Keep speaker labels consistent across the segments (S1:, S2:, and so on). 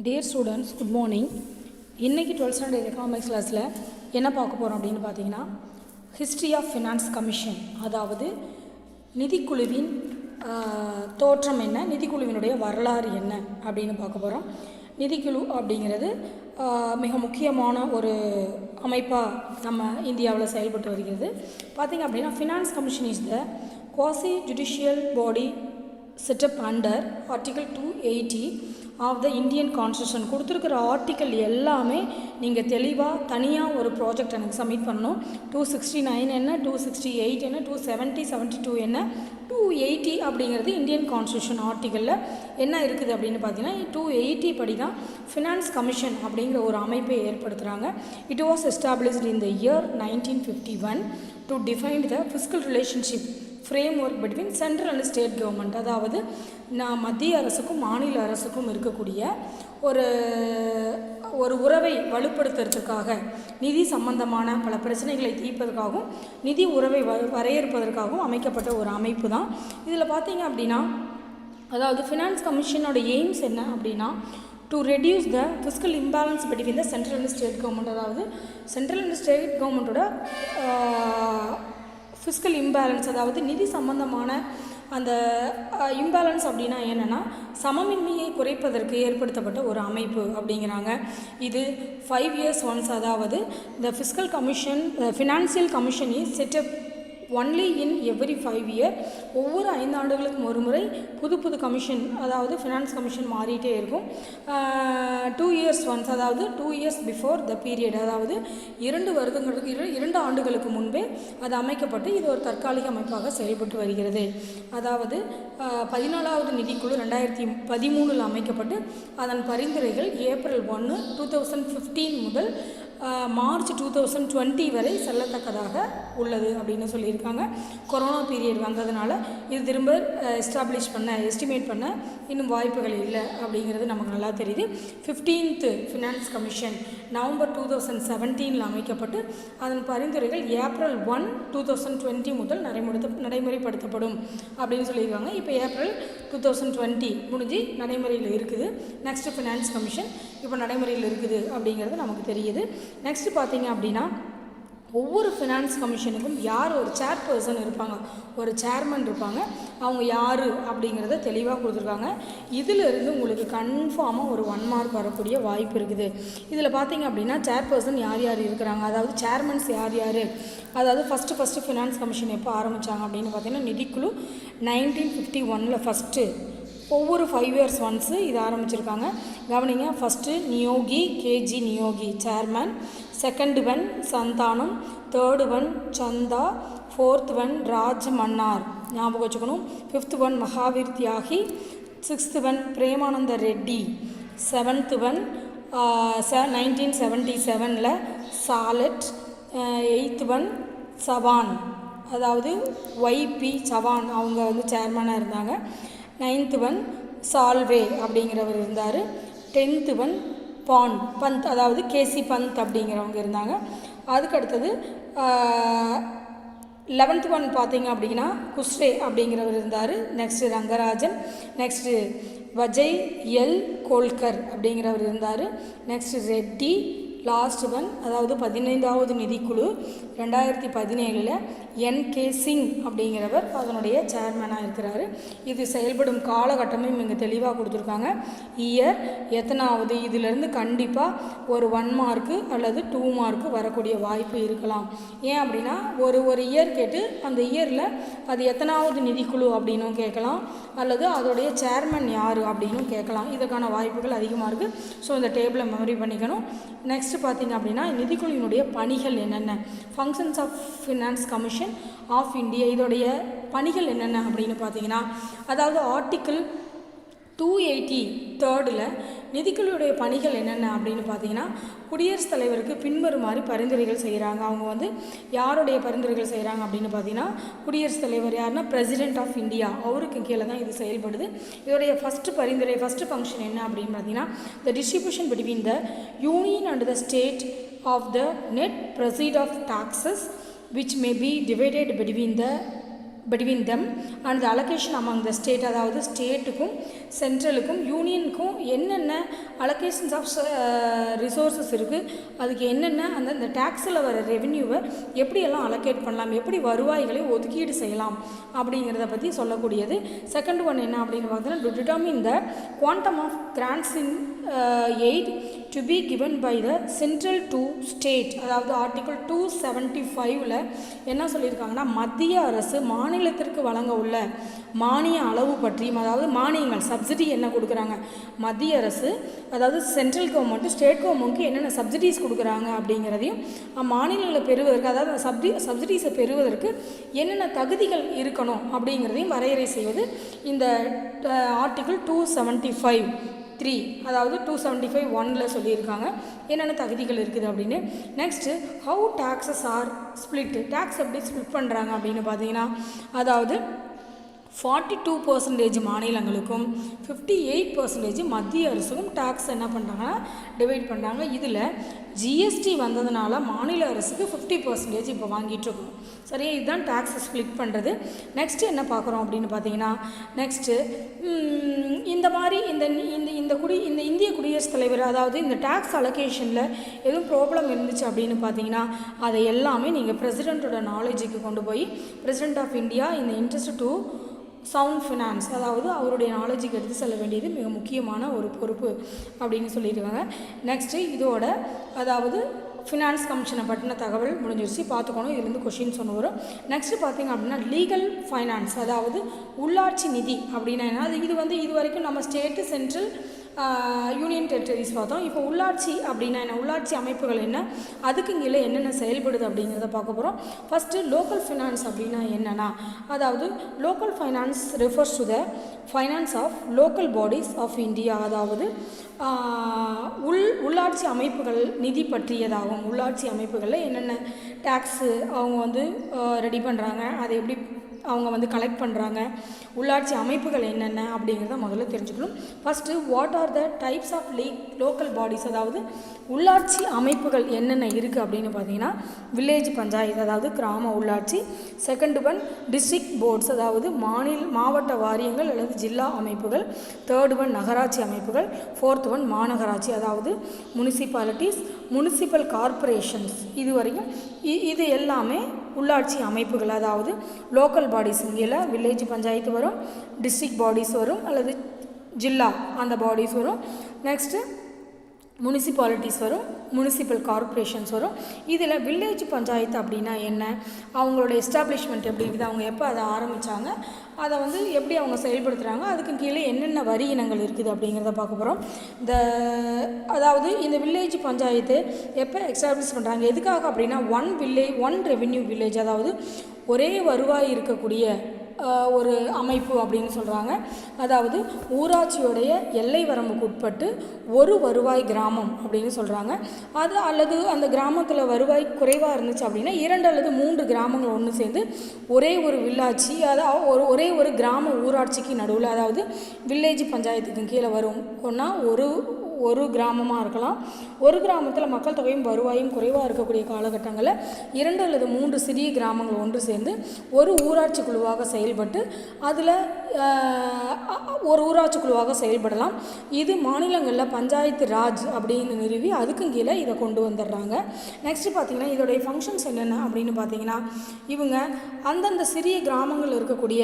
S1: Dear students, good morning. இன்றைக்கி 12th standard economics கிளாஸில் என்ன பார்க்க போகிறோம் அப்படின்னு பார்த்தீங்கன்னா, ஹிஸ்ட்ரி ஆஃப் ஃபினான்ஸ் கமிஷன், அதாவது நிதிக்குழுவின் தோற்றம் என்ன, நிதிக்குழுவினுடைய வரலாறு என்ன அப்படின்னு பார்க்க போகிறோம். நிதிக்குழு அப்படிங்கிறது மிக முக்கியமான ஒரு அமைப்பாக நம்ம இந்தியாவில் செயல்பட்டு வருகிறது. பார்த்திங்க அப்படின்னா, finance commission is the quasi judicial body set அண்டர் under 280 of the Indian constitution. கொடுத்துருக்கிற ஆர்டிக்கல் எல்லாமே நீங்கள் தெளிவாக தனியாக ஒரு ப்ராஜெக்ட் எனக்கு சப்மிட் பண்ணணும். 269 என்ன, 268 என்ன, 270, 72 என்ன, 280 அப்படிங்கிறது இந்தியன் கான்ஸ்டியூஷன் ஆர்டிக்கலில் என்ன இருக்குது அப்படின்னு பார்த்தீங்கன்னா, 280 படி தான் ஃபினான்ஸ் கமிஷன் அப்படிங்கிற ஒரு அமைப்பை ஏற்படுத்துகிறாங்க. It was established in the year 1951 to define the fiscal relationship framework between central and state government. அதாவது மத்திய அரசுக்கும் மாநில அரசுக்கும் இருக்கக்கூடிய ஒரு உறவை வலுப்படுத்துறதுக்காக, நிதி சம்பந்தமான பல பிரச்சனைகளை தீர்ப்பதற்காகவும் நிதி உறவை வரையறுப்பதற்காகவும் அமைக்கப்பட்ட ஒரு அமைப்பு தான். இதில் பார்த்தீங்க அப்படின்னா, அதாவது ஃபினான்ஸ் கமிஷனோட எய்ம்ஸ் என்ன அப்படின்னா, to reduce the fiscal imbalance between the central and state government. அதாவது சென்ட்ரல் அண்ட் ஸ்டேட் கவர்மெண்ட்டோட ஃபிஸ்கல் இம்பேலன்ஸ், அதாவது நிதி சம்பந்தமான அந்த இம்பேலன்ஸ் அப்படின்னா என்னென்னா, சமமின்மையை குறைப்பதற்கு ஏற்படுத்தப்பட்ட ஒரு அமைப்பு அப்படிங்கிறாங்க. இது 5 years once, அதாவது இந்த fiscal commission, financial commission is setup only in every 5 years. ஒவ்வொரு 5 ஆண்டுகளுக்கும் ஒரு முறை புது கமிஷன், அதாவது ஃபினான்ஸ் கமிஷன் மாறிட்டே இருக்கும். 2 years once, அதாவது 2 years பிஃபோர் த பீரியட், அதாவது 2 ஆண்டுகளுக்கு முன்பே அது அமைக்கப்பட்டு இது ஒரு தற்காலிக அமைப்பாக செயல்பட்டு வருகிறது. அதாவது 14வது நிதிக்குழு 2013 அமைக்கப்பட்டு அதன் பரிந்துரைகள் ஏப்ரல் 1, 2015 முதல் மார்ச் 2020 வரை செல்லத்தக்கதாக உள்ளது அப்படின்னு சொல்லியிருக்காங்க. கொரோனா பீரியட் வந்ததுனால இது திரும்ப எஸ்டிமேட் பண்ண இன்னும் வாய்ப்புகள் இல்லை அப்படிங்கிறது நமக்கு நல்லா தெரியுது. 15th ஃபினான்ஸ் கமிஷன் நவம்பர் 2017 அமைக்கப்பட்டு அதன் பரிந்துரைகள் ஏப்ரல் 1, 2020 முதல் நடைமுறைப்படுத்தப்படும் அப்படின்னு சொல்லியிருக்காங்க. இப்போ ஏப்ரல் 2020 முடிஞ்சு நடைமுறையில் இருக்குது. நெக்ஸ்ட் ஃபினான்ஸ் கமிஷன் இப்போ நடைமுறையில் இருக்குது அப்படிங்கிறது நமக்கு தெரியுது. நெக்ஸ்ட் பார்த்தீங்க அப்படின்னா, ஒவ்வொரு ஃபினான்ஸ் கமிஷனுக்கும் யார் ஒரு சேர்பர்சன் இருப்பாங்க, ஒரு சேர்மன் இருப்பாங்க. அவங்க யார் அப்படிங்கிறத தெளிவாக கொடுத்துருக்காங்க. இதிலிருந்து உங்களுக்கு கன்ஃபார்மாக ஒரு 1 mark வரக்கூடிய வாய்ப்பு இருக்குது. இதில் பார்த்தீங்க அப்படின்னா, சேர்பர்சன் யார் இருக்கிறாங்க, அதாவது சேர்மன்ஸ் யார், அதாவது ஃபஸ்ட்டு ஃபினான்ஸ் கமிஷன் எப்போ ஆரம்பித்தாங்க அப்படின்னு பார்த்தீங்கன்னா, நிதிக்குழு 1951 ஃபஸ்ட்டு ஒவ்வொரு 5 years once இது ஆரம்பிச்சிருக்காங்க. கவனிங்க, first Neogy, KG Neogy chairman, second one Santhanam, third one Chanda, fourth one Raj Mannar ஞாபகம் வச்சுக்கணும், fifth one Mahavir Tyagi, sixth one Premananda Reddy, seventh one 1977 Shelat, eighth one Chavan, அதாவது ஒய்பி சவான் அவங்க வந்து சேர்மனாக இருந்தாங்க. 9th ஒன் சால்வே அப்படிங்கிறவர் இருந்தார். 10th ஒன் பந்த், அதாவது கேசி பந்த் அப்படிங்கிறவங்க இருந்தாங்க. அதுக்கு அடுத்தது 11th ஒன் பார்த்தீங்க அப்படின்னா குஸ்ரே அப்படிங்கிறவர் இருந்தார். நெக்ஸ்ட்டு ரங்கராஜன், நெக்ஸ்ட்டு வஜய் எல் கோல்கர் அப்படிங்கிறவர் இருந்தார். நெக்ஸ்ட்டு ரெட்டி, லாஸ்ட் ஒன், அதாவது 15வது நிதிக்குழு 2017 NK சிங் அப்படிங்கிறவர் அதனுடைய சேர்மனாக இருக்கிறாரு. இது செயல்படும் காலகட்டமும் இங்கே தெளிவாக கொடுத்துருக்காங்க. இயர் எத்தனாவது, இதிலிருந்து கண்டிப்பாக ஒரு 1 mark அல்லது 2 mark வரக்கூடிய வாய்ப்பு இருக்கலாம். ஏன் அப்படின்னா, ஒரு இயர் கேட்டு அந்த இயரில் அது எத்தனாவது நிதிக்குழு அப்படின்னும் கேட்கலாம், அல்லது அதோடைய சேர்மன் யார் அப்படின்னும் கேட்கலாம். இதற்கான வாய்ப்புகள் அதிகமாக இருக்குது. ஸோ இந்த டேபிளை மெமரி பண்ணிக்கணும். நெக்ஸ்ட் பார்த்தீங்க அப்படின்னா, நிதிக்குழுவினுடைய பணிகள் என்னென்ன, functions of finance commission of India, இதோடைய பணிகள் என்னென்ன அப்படின்னு பார்த்தீங்கன்னா, அதாவது ஆர்டிக்கிள் 283 நிதிக்குழுவுடைய பணிகள் என்னென்ன அப்படின்னு பார்த்தீங்கன்னா, குடியரசுத் தலைவருக்கு பின்வருமாறு பரிந்துரைகள் செய்கிறாங்க. அவங்க வந்து யாருடைய பரிந்துரைகள் செய்கிறாங்க அப்படின்னு பார்த்தீங்கன்னா, குடியரசுத் தலைவர் யாருன்னா பிரசிடென்ட் ஆஃப் இந்தியா, அவருக்கு கீழே தான் இது செயல்படுது. இதோடைய ஃபஸ்ட்டு ஃபங்க்ஷன் என்ன அப்படின்னு பார்த்தீங்கன்னா, the distribution between the union and the state of the net proceed of taxes which may be divided between the between them and the allocation among the state, அதாவது ஸ்டேட்டுக்கும் சென்ட்ரலுக்கும் யூனியனுக்கும் என்னென்ன அலோகேஷன்ஸ் ஆஃப் ரிசோர்ஸஸ் இருக்குது, அதுக்கு என்னென்ன அந்த டேக்ஸில் வர ரெவென்யூவை எப்படியெல்லாம் allocate பண்ணலாம், எப்படி வருவாய்களை ஒதுக்கீடு செய்யலாம் அப்படிங்கிறத பற்றி சொல்லக்கூடியது. செகண்ட் ஒன் என்ன அப்படின்னு பார்த்தீங்கன்னா, to determine the quantum of grants in aid to be given by the central to state, அதாவது ஆர்டிகிள் 275 என்ன சொல்லியிருக்காங்கன்னா, மத்திய அரசு மாநிலத்திற்கு வழங்க உள்ள மானிய அளவு பற்றியும், அதாவது மானியங்கள் சப்சிடி என்ன கொடுக்குறாங்க மத்திய அரசு, அதாவது சென்ட்ரல் கவர்மெண்ட்டு ஸ்டேட் கவர்மெண்ட்டுக்கு என்னென்ன சப்சிடிஸ் கொடுக்குறாங்க அப்படிங்கிறதையும், மாநிலங்களை பெறுவதற்கு அதாவது சப்சிடிஸை பெறுவதற்கு என்னென்ன தகுதிகள் இருக்கணும் அப்படிங்கிறதையும் வரையறை செய்வது இந்த ஆர்டிகிள் 275(3), அதாவது 275(1) சொல்லியிருக்காங்க என்னென்ன தகுதிகள் இருக்குது அப்படின்னு. Next how taxes are split, tax எப்படி ஸ்ப்ளிட் பண்ணுறாங்க அப்படின்னு பார்த்தீங்கன்னா, அதாவது 42% மாநிலங்களுக்கும் 58% மத்திய அரசுக்கும் டேக்ஸ் என்ன பண்ணுறாங்கன்னா டிவைட் பண்ணுறாங்க. இதில் ஜிஎஸ்டி வந்ததுனால மாநில அரசுக்கு 50% இப்போ வாங்கிட்டுருக்கோம். சரியா, இதுதான் டேக்ஸை ஸ்ப்ளிட் பண்ணுறது. நெக்ஸ்ட்டு என்ன பார்க்குறோம் அப்படின்னு பார்த்தீங்கன்னா, நெக்ஸ்ட்டு இந்த மாதிரி இந்த இந்திய குடியரசுத் தலைவர், அதாவது இந்த டேக்ஸ் அலோகேஷனில் எதுவும் ப்ராப்ளம் இருந்துச்சு அப்படின்னு பார்த்தீங்கன்னா, அதை எல்லாமே நீங்கள் பிரசிடெண்ட்டோட நாலேஜுக்கு கொண்டு போய் பிரசிடெண்ட் ஆஃப் இந்தியா இந்த இன்ட்ரெஸ்ட் டு சவுண்ட் ஃபினான்ஸ், அதாவது அவருடைய நாலேஜுக்கு எடுத்து செல்ல வேண்டியது மிக முக்கியமான ஒரு பொறுப்பு அப்படின்னு சொல்லியிருக்காங்க. நெக்ஸ்ட்டு இதோட அதாவது ஃபினான்ஸ் கமிஷனை பற்றின தகவல் முடிஞ்சிருச்சு, பார்த்துக்கணும். இதுலேருந்து கொஷின்ஸ் ஒன்று வரும். நெக்ஸ்ட்டு பார்த்திங்க அப்படின்னா லீகல் ஃபைனான்ஸ், அதாவது உள்ளாட்சி நிதி அப்படின்னா என்ன, இது வரைக்கும் நம்ம ஸ்டேட்டு சென்ட்ரல் யூனியன் டெரிட்டரிஸ் பார்த்தோம். இப்போ உள்ளாட்சி அப்படின்னா என்ன, உள்ளாட்சி அமைப்புகள் என்ன, அதுக்கு கீழே என்னென்ன செயல்படுது அப்படிங்கிறத பார்க்க போகிறோம். ஃபஸ்ட்டு லோக்கல் ஃபைனான்ஸ் அப்படின்னா என்னென்னா, அதாவது local finance refers to the finance of local bodies of India, அதாவது உள்ளாட்சி அமைப்புகள் நிதி பற்றியதாகும். உள்ளாட்சி அமைப்புகளில் என்னென்ன டேக்ஸு அவங்க ரெடி பண்ணுறாங்க, அதை எப்படி அவங்க கலெக்ட் பண்ணுறாங்க, உள்ளாட்சி அமைப்புகள் என்னென்ன அப்படிங்கிறத முதல்ல தெரிஞ்சுக்கணும். First what are the types of local bodies, அதாவது உள்ளாட்சி அமைப்புகள் என்னென்ன இருக்குது அப்படின்னு பார்த்தீங்கன்னா, வில்லேஜ் பஞ்சாயத்து, அதாவது கிராம உள்ளாட்சி. செகண்ட் ஒன் டிஸ்ட்ரிக்ட் போர்ட்ஸ், அதாவது மாவட்ட வாரியங்கள் அல்லது ஜில்லா அமைப்புகள். தேர்ட் ஒன் நகராட்சி அமைப்புகள். ஃபோர்த் ஒன் மாநகராட்சி, அதாவது முனிசிபாலிட்டிஸ், முனிசிபல் கார்ப்பரேஷன்ஸ். இது எல்லாமே உள்ளாட்சி அமைப்புகள், அதாவது லோக்கல் பாடிஸ். இங்கே வில்லேஜ் பஞ்சாயத்து வரும், டிஸ்ட்ரிக்ட் பாடிஸ் வரும் அல்லது ஜில்லா அந்த பாடிஸ் வரும். நெக்ஸ்ட்டு முனிசிபாலிட்டிஸ் வரும், முனிசிபல் கார்ப்பரேஷன்ஸ் வரும். இதில் வில்லேஜ் பஞ்சாயத்து அப்படின்னா என்ன, அவங்களோட எஸ்டாப்ளிஷ்மெண்ட் எப்படி இருக்குது, அவங்க எப்போ அதை ஆரம்பித்தாங்க, அதை எப்படி அவங்க செயல்படுத்துகிறாங்க, அதுக்கு கீழே என்னென்ன வரி இனங்கள் இருக்குது அப்படிங்கிறத பார்க்க போகிறோம். அதாவது இந்த வில்லேஜ் பஞ்சாயத்து எப்போ எஸ்டாப்ளிஷ் பண்ணுறாங்க, எதுக்காக அப்படின்னா ஒன் ரெவென்யூ வில்லேஜ், அதாவது ஒரே வருவாய் இருக்கக்கூடிய ஒரு அமைப்பு அப்படின்னு சொல்கிறாங்க. அதாவது ஊராட்சியோடைய எல்லை வரம்புக்கு உட்பட்டு ஒரு வருவாய் கிராமம் அப்படின்னு சொல்கிறாங்க. அது அல்லது அந்த கிராமத்தில் வருவாய் குறைவாக இருந்துச்சு அப்படின்னா 2 அல்லது 3 கிராமங்கள் ஒன்று சேர்ந்து ஒரே ஒரு வில்லாட்சி, அதாவது ஒரே ஒரு கிராம ஊராட்சிக்கு நடுவில், அதாவது வில்லேஜ் பஞ்சாயத்துக்கு கீழே வரும் ஒன்றா ஒரு கிராமமாக இருக்கலாம். ஒரு கிராமத்தில் மக்கள் தொகையும் வருவாயும் குறைவாக இருக்கக்கூடிய காலகட்டங்களில் 2 அல்லது 3 சிறிய கிராமங்கள் ஒன்று சேர்ந்து ஒரு ஊராட்சி குழுவாக செயல்பட்டு அதில் ஒரு ஊராட்சி குழுவாக செயல்படலாம். இது மாநிலங்களில் பஞ்சாயத்து ராஜ் அப்படின்னு நிறுவி அதுக்கும் கீழே இதை கொண்டு வந்துடுறாங்க. நெக்ஸ்ட்டு பார்த்திங்கன்னா இதோடைய ஃபங்க்ஷன்ஸ் என்னென்ன அப்படின்னு பார்த்தீங்கன்னா, இவங்க அந்தந்த சிறிய கிராமங்கள் இருக்கக்கூடிய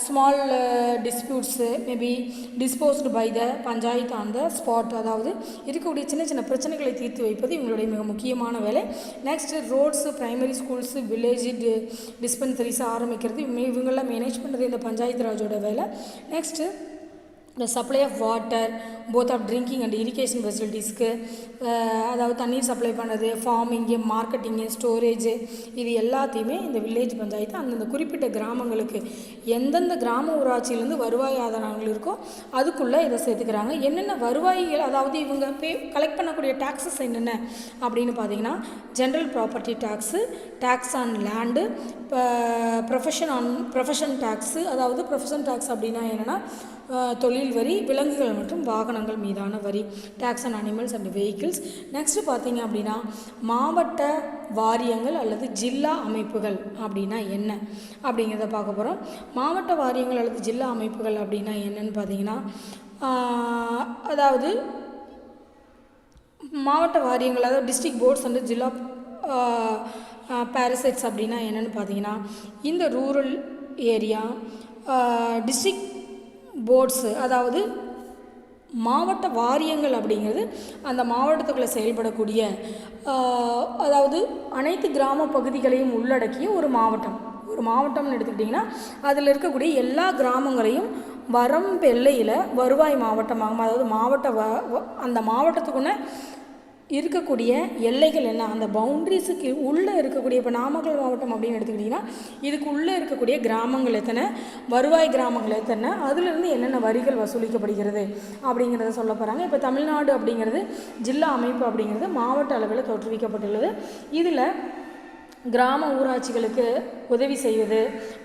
S1: small disputes may be disposed by the panchayat on the spot, அதாவது இருக்கக்கூடிய சின்ன சின்ன பிரச்சனைகளை தீர்த்து வைப்பது இவங்களுடைய மிக முக்கியமான வேலை. Next roads, primary schools, village டிஸ்பென்சரிஸை ஆரம்பிக்கிறது இவங்கெல்லாம் மேனேஜ் பண்ணுறது இந்த பஞ்சாயத்து ராஜோட வேலை. Next the supply of water both of drinking and irrigation ஃபெசிலிட்டிஸ்க்கு, அதாவது தண்ணீர் சப்ளை பண்ணுறது, ஃபார்மிங்கு, மார்க்கெட்டிங்கு, ஸ்டோரேஜு, இது எல்லாத்தையுமே இந்த வில்லேஜ் பஞ்சாயத்து அந்தந்த குறிப்பிட்ட கிராமங்களுக்கு எந்தெந்த கிராம ஊராட்சியிலேருந்து வருவாய் ஆதாரங்கள் இருக்கோ அதுக்குள்ளே இதை சேர்த்துக்கிறாங்க. என்னென்ன வருவாய்கள், அதாவது இவங்க கலெக்ட் பண்ணக்கூடிய டேக்ஸஸ் என்னென்ன அப்படின்னு பார்த்தீங்கன்னா, general property tax, tax on land, profession tax, அதாவது ப்ரொஃபஷன் டேக்ஸ் அப்படின்னா என்னென்னா தொழில் தொழில் வரி, விலங்குகள் மற்றும் வாகனங்கள் மீதான வரி, tax on animals and vehicles. Next பார்த்தீங்க அப்படின்னா மாவட்ட வாரியங்கள் அல்லது ஜில்லா அமைப்புகள் அப்படின்னா என்ன அப்படிங்கிறத பார்க்க போகிறோம். மாவட்ட வாரியங்கள் அல்லது ஜில்லா அமைப்புகள் அப்படின்னா என்னன்னு பார்த்தீங்கன்னா அதாவது மாவட்ட வாரியங்கள், அதாவது district boards and zilla parishads அப்படின்னா என்னென்னு பார்த்தீங்கன்னா இந்த ரூரல் ஏரியா டிஸ்ட்ரிக்ட் போர்ட்ஸு, அதாவது மாவட்ட வாரியங்கள் அப்படிங்கிறது அந்த மாவட்டத்துக்குள்ளே செயல்படக்கூடிய அதாவது அனைத்து கிராம பகுதிகளையும் உள்ளடக்கிய ஒரு மாவட்டம். ஒரு மாவட்டம்னு எடுத்துக்கிட்டிங்கன்னா அதில் இருக்கக்கூடிய எல்லா கிராமங்களையும் வரம்பு எல்லையில் வருவாய் மாவட்டமாகும். அதாவது அந்த மாவட்டத்துக்குள்ளே இருக்கக்கூடிய எல்லைகள் என்ன, அந்த பவுண்ட்ரிஸுக்கு உள்ளே இருக்கக்கூடிய, இப்போ நாமக்கல் மாவட்டம் அப்படின்னு எடுத்துக்கிட்டிங்கன்னா இதுக்கு உள்ளே இருக்கக்கூடிய கிராமங்கள் எத்தனை, வருவாய் கிராமங்கள் எத்தனை, அதிலிருந்து என்னென்ன வரிகள் வசூலிக்கப்படுகிறது அப்படிங்கிறத சொல்ல போகிறாங்க. இப்போ தமிழ்நாடு அப்படிங்கிறது ஜில்லா அமைப்பு அப்படிங்கிறது மாவட்ட அளவில் தோற்றுவிக்கப்பட்டுள்ளது. இதில் கிராம ஊராட்சிகளுக்கு உதவி செய்வது,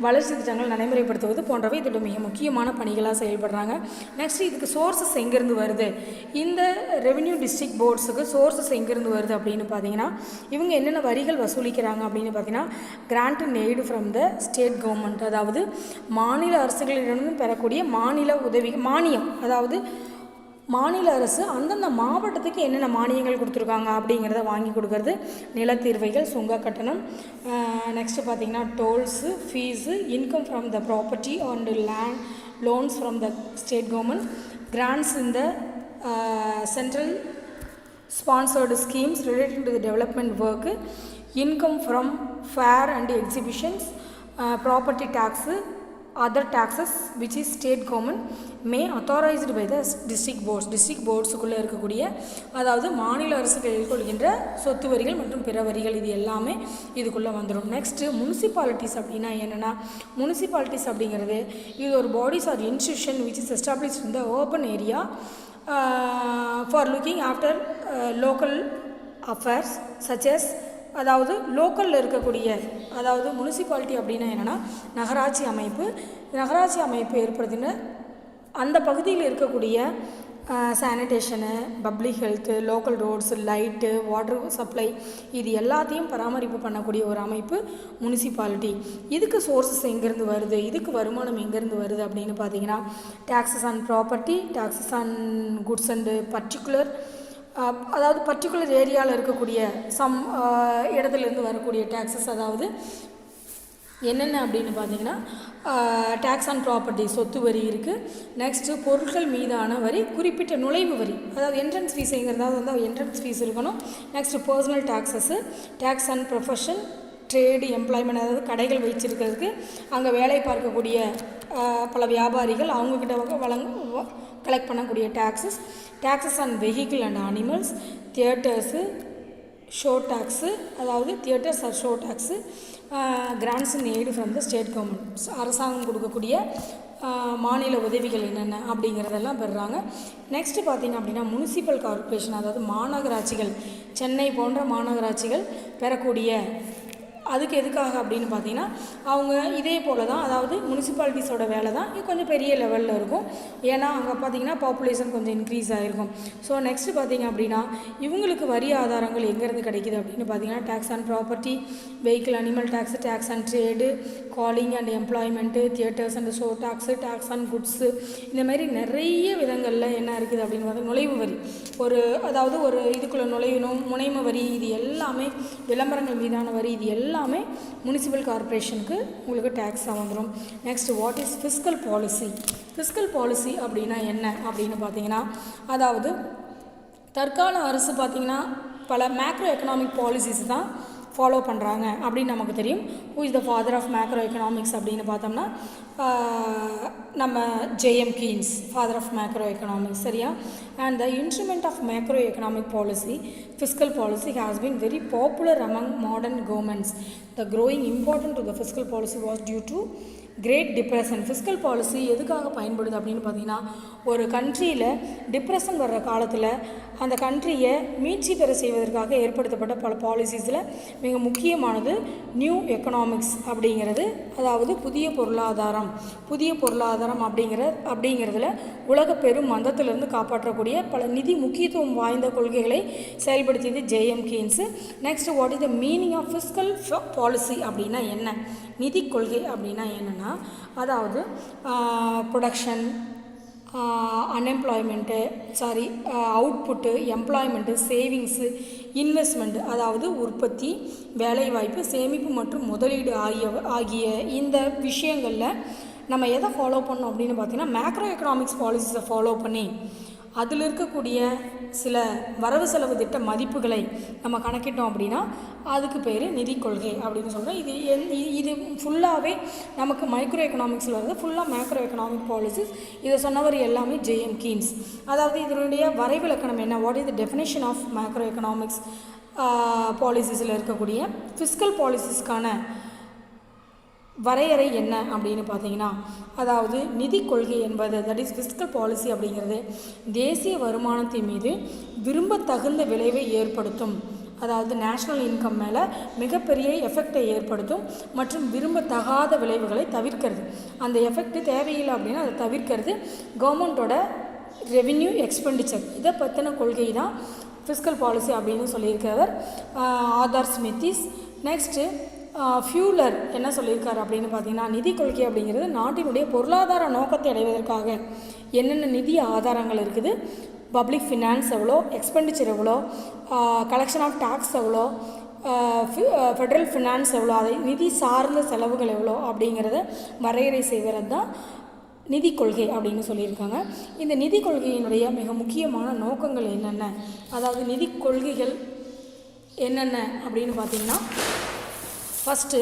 S1: வளர்ச்சி திட்டங்கள் நடைமுறைப்படுத்துவது போன்றவை இதோட மிக முக்கியமான பணிகளாக செயல்படுறாங்க. நெக்ஸ்ட் இதுக்கு சோர்ஸஸ் எங்கேருந்து வருது, இந்த ரெவென்யூ டிஸ்ட்ரிக்ட் போர்ட்ஸுக்கு சோர்ஸஸ் எங்கேருந்து வருது அப்படின்னு பார்த்தீங்கன்னா இவங்க என்னென்ன வரிகள் வசூலிக்கிறாங்க அப்படின்னு பார்த்தீங்கன்னா grant and aid from the state government, அதாவது மாநில அரசுகளிடமிருந்து பெறக்கூடிய மாநில உதவி மானியம், அதாவது மாநில அரசு அந்தந்த மாவட்டத்துக்கு என்னென்ன மானியங்கள் கொடுத்துருக்காங்க அப்படிங்கிறத வாங்கி கொடுக்கறது. நிலத்தீர்வைகள், சுங்க கட்டணம், நெக்ஸ்ட்டு பார்த்திங்கன்னா tolls, fees, income from the property and land loans from the state government, grants in the central sponsored schemes related to the development work, income from fair and exhibitions, property taxes, other taxes which is state government may authorized by the district போர்ட்ஸுக்குள்ளே இருக்கக்கூடிய, அதாவது மாநில அரசுகள் எதிர்கொள்கின்ற சொத்து வரிகள் மற்றும் பிற வரிகள் இது எல்லாமே இதுக்குள்ளே வந்துடும். நெக்ஸ்ட்டு முனிசிபாலிட்டிஸ் அப்படின்னா என்னென்னா, முனிசிபாலிட்டிஸ் அப்படிங்கிறது இது ஒரு bodies R institution which is established in the urban area for looking after local affairs such as, அதாவது லோக்கலில் இருக்கக்கூடிய, அதாவது முனிசிபாலிட்டி அப்படின்னா என்னென்னா நகராட்சி அமைப்பு. நகராட்சி அமைப்பு ஏற்படுத்தின அந்த பகுதியில் இருக்கக்கூடிய sanitation, public health, local roads, light, water supply இது எல்லாத்தையும் பராமரிப்பு பண்ணக்கூடிய ஒரு அமைப்பு முனிசிபாலிட்டி. இதுக்கு சோர்ஸஸ் எங்கேருந்து வருது, இதுக்கு வருமானம் எங்கேருந்து வருது அப்படின்னு பார்த்தீங்கன்னா taxes on property, taxes on goods and particular, அதாவது பர்டிகுலர் ஏரியாவில் இருக்கக்கூடிய இடத்துலேருந்து வரக்கூடிய டேக்ஸஸ், அதாவது என்னென்ன அப்படின்னு பார்த்தீங்கன்னா டேக்ஸ் ஆன் ப்ராப்பர்ட்டி சொத்து வரி இருக்குது. நெக்ஸ்ட்டு பொருட்கள் மீதான வரி, குறிப்பிட்ட நுழைவு வரி, அதாவது என்ட்ரன்ஸ் ஃபீஸுங்கிறதாவது வந்து என்ட்ரன்ஸ் ஃபீஸ் இருக்கணும். Next personal taxes, tax on profession, trade, employment, அதாவது கடைகள் வச்சிருக்கிறதுக்கு அங்கே வேலை பார்க்கக்கூடிய பல வியாபாரிகள் அவங்கக்கிட்ட கலெக்ட் பண்ணக்கூடிய taxes, taxes on vehicle and animals, theatres, show tax, அதாவது theatres or show tax, grants and aid from the state government, அரசாங்கம் கொடுக்கக்கூடிய மாநில உதவிகள் என்னென்ன அப்படிங்கிறதெல்லாம் பெறுறாங்க. நெக்ஸ்ட்டு பார்த்திங்க அப்படின்னா முனிசிபல் கார்ப்பரேஷன், அதாவது மாநகராட்சிகள், சென்னை போன்ற மாநகராட்சிகள் பெறக்கூடிய, அதுக்கு எதுக்காக அப்படின்னு பார்த்தீங்கன்னா அவங்க இதே போல் தான், அதாவது முனிசிபாலிட்டிஸோட வேலை தான் இது கொஞ்சம் பெரிய லெவலில் இருக்கும். ஏன்னா அங்கே பார்த்திங்கன்னா பாப்புலேஷன் கொஞ்சம் இன்க்ரீஸ் ஆகிருக்கும். ஸோ நெக்ஸ்ட்டு பார்த்திங்க அப்படின்னா இவங்களுக்கு வரி ஆதாரங்கள் எங்கேருந்து கிடைக்கிது அப்படின்னு பார்த்தீங்கன்னா tax on property, vehicle animal tax, tax on trade, calling and employment, theatres and show tax, tax on goods, இந்தமாரி நிறைய விதங்களில் என்ன இருக்குது அப்படின்னு பார்த்தா நுழைவு வரி, அதாவது ஒரு இதுக்குள்ளே நுழையணும், முனைம வரி, இது எல்லாமே விளம்பரங்கள் மீதான வரி, இது எல்லாமே முனிசிபல் கார்ப்பரேஷனுக்கு உங்களுக்கு டேக்ஸாக வந்துடும். Next what is fiscal policy. Fiscal policy அப்படின்னா என்ன அப்படின்னு பார்த்தீங்கன்னா, அதாவது தற்கால அரசு பார்த்திங்கன்னா பல மேக்ரோ எக்கனாமிக் பாலிசிஸ் தான் ஃபாலோ பண்ணுறாங்க அப்படின்னு நமக்கு தெரியும். Who is the father of macro economics அப்படின்னு பார்த்தோம்னா நம்ம JM Keynes, father of macro economics, சரியா. And the instrument of macro economic policy, fiscal policy has been very popular among modern governments. The growing importance to the fiscal policy was due to great depression. Fiscal policy எதுக்காக பயன்படுது அப்படின்னு பார்த்தீங்கன்னா, ஒரு கண்ட்ரியில் depression வர்ற காலத்தில் அந்த கண்ட்ரியை மீட்சி பெற செய்வதற்காக ஏற்படுத்தப்பட்ட பல பாலிசிஸில் மிக முக்கியமானது நியூ எக்கனாமிக்ஸ் அப்படிங்கிறது. அதாவது புதிய பொருளாதாரம் அப்படிங்கிறதுல உலக பெரும் மந்தத்திலிருந்து காப்பாற்றக்கூடிய பல நிதி முக்கியத்துவம் வாய்ந்த கொள்கைகளை செயல்படுத்தியது JM Keynes. Next, what is the meaning of fiscal policy அப்படின்னா என்ன? நிதி கொள்கை அப்படின்னா என்னென்னா, அதாவது production, output, employment, savings, investment, அதாவது உற்பத்தி, வேலைவாய்ப்பு, சேமிப்பு மற்றும் முதலீடு ஆகிய இந்த விஷயங்களில் நம்ம எதை ஃபாலோ பண்ணோம் அப்படின்னு பார்த்தீங்கன்னா, மேக்ரோ எக்கனாமிக்ஸ் பாலிசிஸை ஃபாலோ பண்ணி அதில் இருக்கக்கூடிய சில வரவு செலவு திட்ட மதிப்புகளை நம்ம கணக்கிட்டோம் அப்படின்னா அதுக்கு பேர் நிதி கொள்கை அப்படின்னு சொல்கிறோம். இது ஃபுல்லாகவே நமக்கு மைக்ரோ எக்கனாமிக்ஸில் வருது, ஃபுல்லாக மேக்ரோ எக்கனாமிக் பாலிசிஸ். இதை சொன்னவர் எல்லாமே ஜேஎம் கீன்ஸ். அதாவது இதனுடைய வரைவிலக்கணம் என்ன? What is the definition of macro economics பாலிசிஸில் இருக்கக்கூடிய ஃபிஸ்கல் பாலிசிஸ்க்கான வரையறை என்ன அப்படின்னு பார்த்தீங்கன்னா, அதாவது நிதி கொள்கை என்பது, தட் இஸ் ஃபிஸ்கல் பாலிசி அப்படிங்கிறது தேசிய வருமானத்தின் மீது விரும்பத்தகுந்த விளைவை ஏற்படுத்தும். அதாவது நேஷ்னல் இன்கம் மேலே மிகப்பெரிய எஃபெக்டை ஏற்படுத்தும் மற்றும் விரும்பத்தகாத விளைவுகளை தவிர்க்கிறது. அந்த எஃபெக்ட் தேவையில்லை அப்படின்னா அதை தவிர்க்கிறது. கவர்மெண்ட்டோட ரெவின்யூ எக்ஸ்பெண்டிச்சர் இதை பற்றின கொள்கை தான் ஃபிஸ்கல் பாலிசி அப்படின்னு சொல்லியிருக்கிறவர் ஆதார் ஸ்மித்திஸ். நெக்ஸ்ட்டு ஃபியூலர் என்ன சொல்லியிருக்காரு அப்படின்னு பார்த்தீங்கன்னா, நிதி கொள்கை அப்படிங்கிறது நாட்டினுடைய பொருளாதார நோக்கத்தை அடைவதற்காக என்னென்ன நிதி ஆதாரங்கள் இருக்குது, பப்ளிக் ஃபினான்ஸ் எவ்வளோ, எக்ஸ்பெண்டிச்சர் எவ்வளோ, கலெக்ஷன் ஆஃப் டேக்ஸ் எவ்வளோ, ஃபெட்ரல் ஃபினான்ஸ் எவ்வளோ, அதை நிதி சார்ந்த செலவுகள் எவ்வளோ அப்படிங்கிறத வரையறை செய்கிறது தான் நிதி கொள்கை அப்படின்னு சொல்லியிருக்காங்க. இந்த நிதி கொள்கையினுடைய மிக முக்கியமான நோக்கங்கள் என்னென்ன, அதாவது நிதி கொள்கைகள் என்னென்ன அப்படின்னு பார்த்தீங்கன்னா, ஃபஸ்ட்டு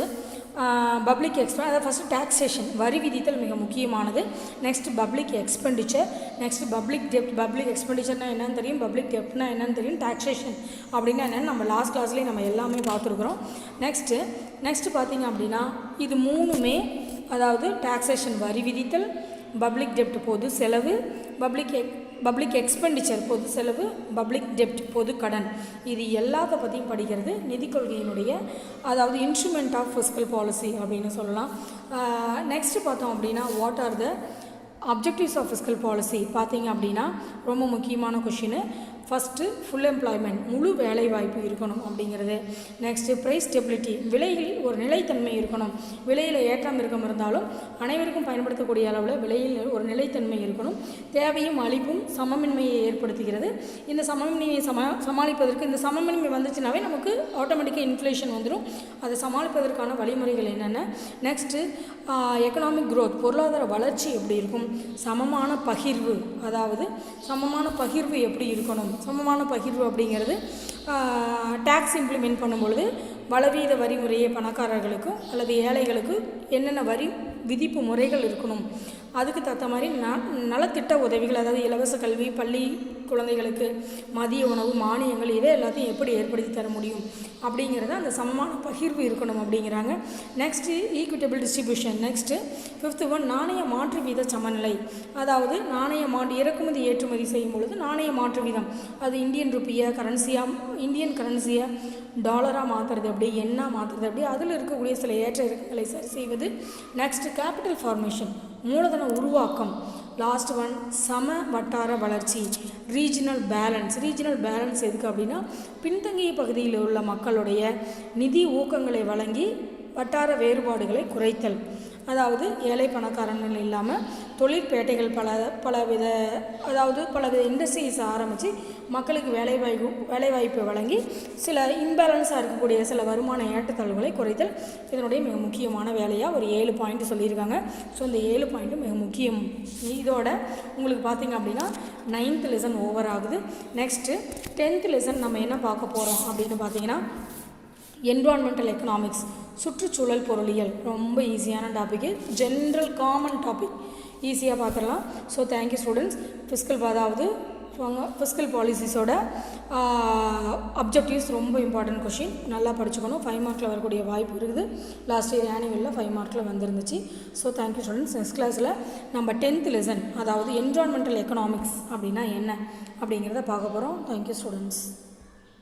S1: பப்ளிக் அதாவது ஃபஸ்ட்டு டாக்ஸேஷன், வரி விதித்தல் மிக முக்கியமானது. Next public expenditure, next public டெப்ட். பப்ளிக் எக்ஸ்பெண்டிச்சர்னால் என்னென்னு தெரியும், பப்ளிக் டெப்ட்னா என்னென்னு தெரியும், டாக்ஸேஷன் அப்படின்னா என்னென்னு நம்ம லாஸ்ட் கிளாஸ்லேயே நம்ம எல்லாமே பார்த்துருக்குறோம். நெக்ஸ்ட்டு பார்த்திங்க அப்படின்னா இது மூணுமே, அதாவது டாக்ஸேஷன் வரி விதித்தல், பப்ளிக் டெப்ட் பொது செலவு, பப்ளிக் எக்ஸ்பெண்டிச்சர் பொது செலவு, பப்ளிக் டெப்ட் பொது கடன், இது எல்லாத்த பற்றியும் படிக்கிறது நிதி கொள்கையினுடைய, அதாவது இன்ஸ்ட்ருமெண்ட் ஆஃப் ஃபிஸ்கல் பாலிசி அப்படின்னு சொல்லலாம். நெக்ஸ்ட்டு பார்த்தோம் அப்படின்னா, what are the objectives of fiscal policy பார்த்தீங்க அப்படின்னா ரொம்ப முக்கியமான கொஷின். ஃபஸ்ட்டு ஃபுல் எம்ப்ளாய்மெண்ட், முழு வேலைவாய்ப்பு இருக்கணும் அப்படிங்கிறது. நெக்ஸ்ட்டு ப்ரைஸ் ஸ்டெபிலிட்டி, விலையில் ஒரு நிலைத்தன்மை இருக்கணும். விலையில் ஏற்றம் இருந்தாலும் அனைவருக்கும் பயன்படுத்தக்கூடிய அளவில் விலையில் ஒரு நிலைத்தன்மை இருக்கணும். தேவையும் அளிப்பும் சமமின்மையை ஏற்படுத்துகிறது. இந்த சமமின்மையை சமாளிப்பதற்கு, இந்த சமமின்மை வந்துச்சுனாவே நமக்கு ஆட்டோமேட்டிக்காக இன்ஃப்ளேஷன் வந்துடும். அதை சமாளிப்பதற்கான வழிமுறைகள் என்னென்ன. நெக்ஸ்ட்டு எக்கனாமிக் க்ரோத், பொருளாதார வளர்ச்சி எப்படி இருக்கும். சமமான பகிர்வு, அதாவது சமமான பகிர்வு எப்படி இருக்கணும். சமமான பகிர்வு அப்படிங்கிறது டேக்ஸ் இம்ப்ளிமெண்ட் பண்ணும்பொழுது வளவீத வரி முறையை பணக்காரர்களுக்கும் அல்லது ஏழைகளுக்கும் என்னென்ன வரி விதிப்பு முறைகள் இருக்கணும், அதுக்கு தகுந்த மாதிரி நலத்திட்ட உதவிகள், அதாவது இலவச கல்வி, பள்ளி குழந்தைகளுக்கு மதிய உணவு, மானியங்கள், இதை எல்லாத்தையும் எப்படி ஏற்படுத்தி தர முடியும் அப்படிங்கிறத அந்த சமமான பகிர்வு இருக்கணும் அப்படிங்கிறாங்க. Next equitable distribution. Next 5th one நாணய மாற்று வீத சமநிலை, அதாவது நாணய இறக்குமதி ஏற்றுமதி செய்யும் பொழுது நாணய மாற்று வீதம், அது இந்தியன் கரன்சியை டாலராக மாற்றுறது எப்படி, என்ன மாற்றுறது எப்படி, அதில் இருக்கக்கூடிய சில ஏற்ற இறக்கங்களை சரி செய்வது. நெக்ஸ்ட் கேபிட்டல் ஃபார்மேஷன், மூலதன உருவாக்கம். லாஸ்ட் ஒன் சம வட்டார வளர்ச்சி, ரீஜனல் பேலன்ஸ் எதுக்கு அப்படின்னா, பின்தங்கிய பகுதியில் உள்ள மக்களுடைய நிதி ஊக்கங்களை வழங்கி வட்டார வேறுபாடுகளை குறைத்தல். அதாவது ஏழை பணக்காரர்கள் இல்லாமல் தொழிற்பேட்டைகள் பலவித இண்டஸ்ட்ரீஸ் ஆரம்பித்து மக்களுக்கு வேலைவாய்ப்பு வழங்கி சில இம்பேலன்ஸாக இருக்கக்கூடிய சில வருமான ஏற்றத்தாழ்வுகளை குறைத்தல் இதனுடைய மிக முக்கியமான வேலையாக ஒரு 7 பாயிண்ட் சொல்லியிருக்காங்க. ஸோ இந்த 7 பாயிண்ட்டும் மிக முக்கியம். இதோட உங்களுக்கு பார்த்திங்க அப்படின்னா 9th லெசன் ஓவர் ஆகுது. நெக்ஸ்ட்டு 10th லெசன் நம்ம என்ன பார்க்க போகிறோம் அப்படின்னு பார்த்தீங்கன்னா, என்விரான்மெண்டல் எக்கனாமிக்ஸ், சுற்றுச்சூழல் பொருளியல். ரொம்ப ஈஸியான டாப்பிக்கு, ஜென்ரல் காமன் டாபிக், ஈஸியாக பார்த்துடலாம். So thank you students. ஃபிஸ்கல் அதாவது ஃபிஸ்கல் பாலிசிஸோட அப்ஜெக்டிவ்ஸ் ரொம்ப இம்பார்ட்டன்ட் கொஷின், நல்லா படிச்சுக்கணும். 5 மார்க்கில் வரக்கூடிய வாய்ப்பு இருக்குது. லாஸ்ட் இயர் ஆனுவலில் 5 மார்க்கில் வந்துருந்துச்சு. So thank you students. நெக்ஸ்ட் கிளாஸில் நம்ம 10th லெசன், அதாவது என்விரான்மெண்டல் எக்கனாமிக்ஸ் அப்படின்னா என்ன அப்படிங்கிறத பார்க்க போகிறோம். Thank you students.